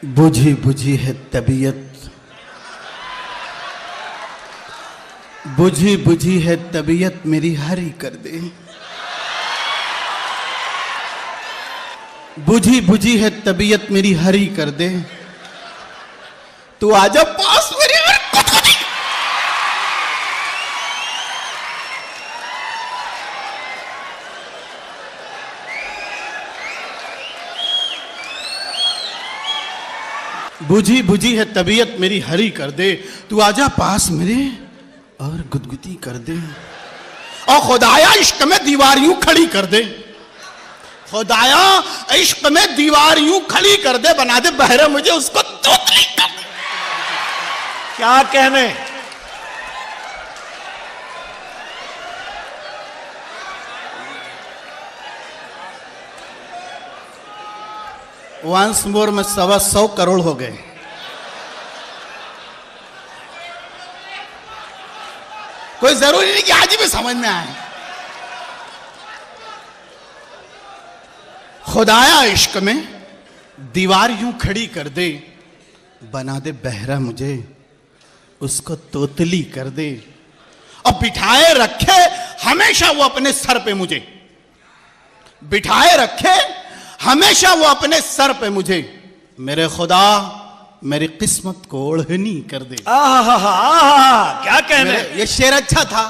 बुझी बुझी है तबीयत, बुझी बुझी है तबीयत मेरी हरी कर दे। बुझी बुझी है तबीयत मेरी हरी कर दे। तू आजा पास मेरे और कुछ। बुझी बुझी है तबीयत मेरी हरी कर दे। तू आजा पास मेरे और गुदगुदी कर दे। और खुदाया इश्क में दीवार यूं खड़ी कर दे। खुदाया इश्क में दीवार यूं खड़ी कर दे, बना दे बहरा मुझे उसको तोतली कर दे। क्या कहने। वंस मोर में 125 करोड़ हो गए। कोई जरूरी नहीं कि आज ही भी समझ में आए। खुदाया इश्क में दीवार यूं खड़ी कर दे, बना दे बहरा मुझे उसको तोतली कर दे। और बिठाए रखे हमेशा वो अपने सर पे मुझे, बिठाए रखे हमेशा वो अपने सर पे मुझे। मेरे खुदा मेरी किस्मत को ओढ़नी कर दे। क्या कहने। ये शेर अच्छा था।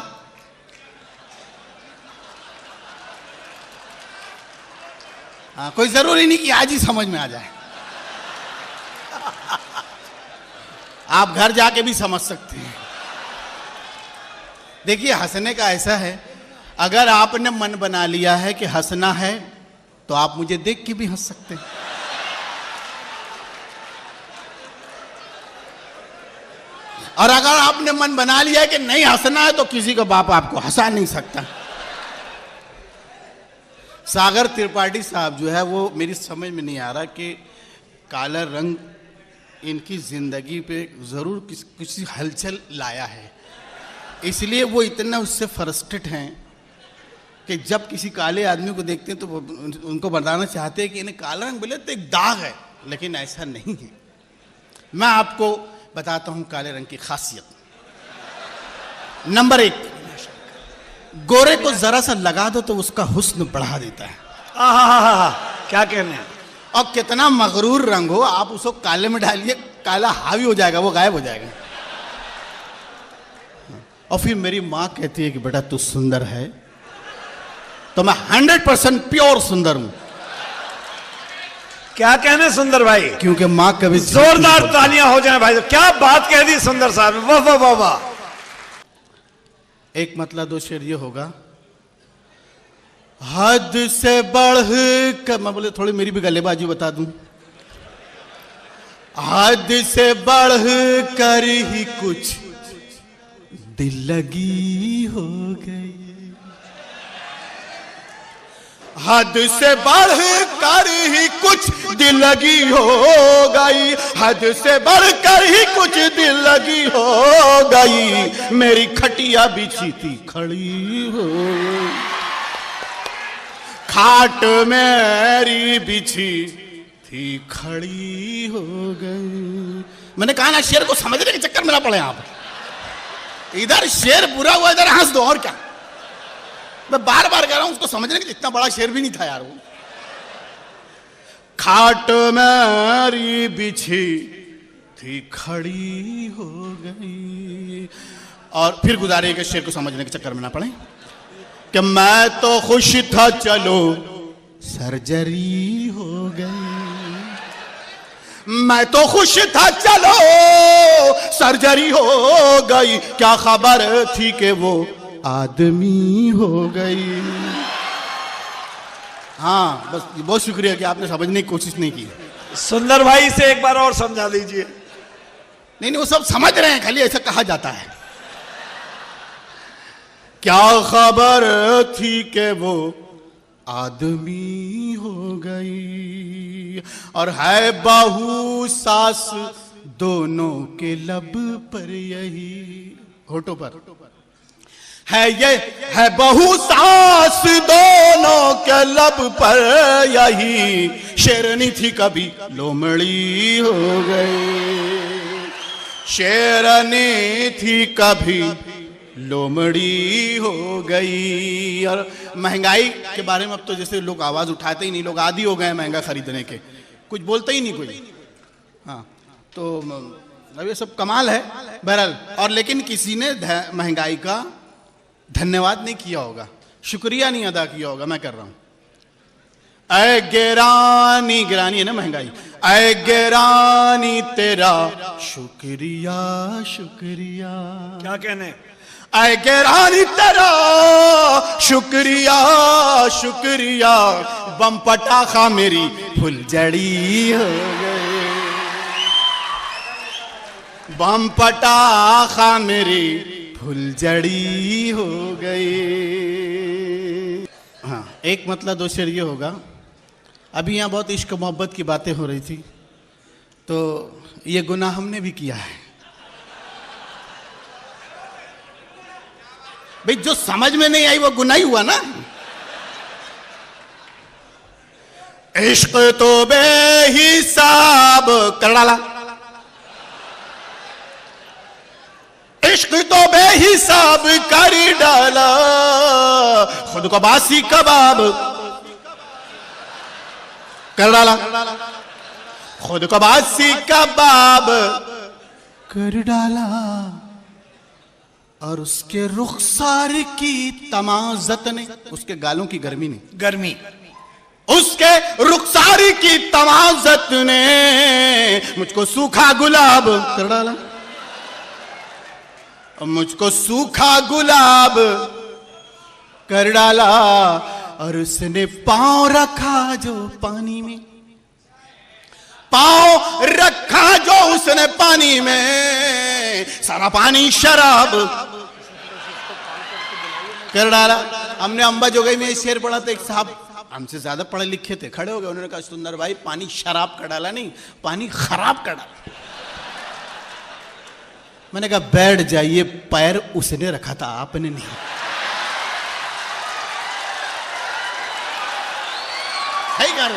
हाँ, कोई जरूरी नहीं कि आज ही समझ में आ जाए। आप घर जाके भी समझ सकते हैं। देखिए, हंसने का ऐसा है, अगर आपने मन बना लिया है कि हंसना है तो आप मुझे देख के भी हंस सकते हैं। और अगर आपने मन बना लिया है कि नहीं हंसना है तो किसी का बाप आपको हंसा नहीं सकता। सागर त्रिपाठी साहब जो है वो मेरी समझ में नहीं आ रहा कि काला रंग इनकी जिंदगी पे जरूर किसी हलचल लाया है, इसलिए वो इतना उससे फ्रस्ट्रेट हैं कि जब किसी काले आदमी को देखते हैं तो वो उनको बताना चाहते हैं कि इन्हें काला रंग बोले तो एक दाग है, लेकिन ऐसा नहीं है। मैं आपको बताता हूं काले रंग की खासियत। नंबर 1, गोरे को जरा सा लगा दो तो उसका हुस्न बढ़ा देता है। क्या कहने। और कितना मगरूर रंग हो, आप उसको काले में डालिए, काला हावी हो जाएगा, वो गायब हो जाएगा। और फिर मेरी माँ कहती है कि बेटा तू सुंदर है, तो मैं 100% प्योर सुंदर हूं। क्या कहने सुंदर भाई। क्योंकि माँ कभी जोरदार तालियां हो जाएं भाई। क्या बात कह दी सुंदर साहब, वाह वाह वाह वाह। एक मतलब 2 शेर ये होगा, हद से बढ़ कर, मैं बोले थोड़ी मेरी भी गलेबाजी बता दूं। हद से बढ़ कर ही कुछ दिल लगी हो गई। हद से बढ़ कर ही कुछ दिल लगी हो गई। हद से बढ़ कर ही कुछ दिल लगी हो गई। मेरी खटिया बिछी थी खड़ी हो गई, खाट मेरी बिछी थी खड़ी हो गई। मैंने कहा ना शेर को समझने के चक्कर में ना पड़े आप। इधर शेर बुरा हुआ, इधर हंस दो, और क्या। मैं बार बार कह रहा हूं, उसको समझने के इतना बड़ा शेर भी नहीं था यार वो। खाट मेरी बिछी थी खड़ी हो गई। और फिर गुजारे के शेर को समझने के चक्कर में ना पड़े कि मैं तो खुश था चलो सर्जरी हो गई। मैं तो खुश था चलो सर्जरी हो गई। क्या खबर थी कि वो आदमी हो गई। हाँ, बस बहुत शुक्रिया कि आपने समझने की कोशिश नहीं की। सुंदर भाई से एक बार और समझा दीजिए। नहीं, वो सब समझ रहे हैं, खाली ऐसा कहा जाता है। क्या खबर थी कि वो आदमी हो गई। और है बहू सास दोनों के लब पर, यही होठों पर है ये है बहु सास दोनों के लब पर, यही शेरनी थी कभी लोमड़ी हो गई, शेरनी थी कभी लोमड़ी हो गई। और महंगाई के बारे में अब तो जैसे लोग आवाज उठाते ही नहीं, लोग आदी हो गए हैं महंगा खरीदने के, कुछ बोलते ही नहीं कोई। हाँ, तो अब ये सब कमाल है बहरहाल। और लेकिन किसी ने महंगाई का धन्यवाद नहीं किया होगा, शुक्रिया नहीं अदा किया होगा। मैं कर रहा हूं। ऐ गिरानी, गिरानी है ना महंगाई, ऐ गिरानी तेरा शुक्रिया शुक्रिया। क्या कहने? ऐ गिरानी तेरा शुक्रिया शुक्रिया, बम पटाखा मेरी फुलझड़ी हो गए, बम पटाखा मेरी फुलझड़ी हो गई। हाँ, एक मतलब दो शेर ये होगा। अभी यहाँ बहुत इश्क मोहब्बत की बातें हो रही थी, तो ये गुनाह हमने भी किया है भाई, जो समझ में नहीं आई वो गुनाह ही हुआ ना। इश्क तो बेहिसाब कर डाला, इश्क तो बेहिसाब कर डाला, खुद को बासी कबाब कर डाला, खुद को बासी कबाब कर डाला, और उसके रुखसार की तमाजत ने, उसके गालों की गर्मी ने, गर्मी, उसके रुखसार की तमाजत ने मुझको सूखा गुलाब कर डाला, मुझको सूखा गुलाब कर डाला, और उसने पांव रखा जो पानी में, पांव रखा जो उसने पानी में, सारा पानी शराब कर डाला। हमने अंबा जोगई में शेर पढ़ा था, एक साहब हमसे ज्यादा पढ़े लिखे थे, खड़े हो गए, उन्होंने कहा सुंदर भाई पानी शराब कर डाला नहीं, पानी खराब कर डाला। मैंने कहा बैठ जाइए, पैर उसने रखा था आपने नहीं। है क्या?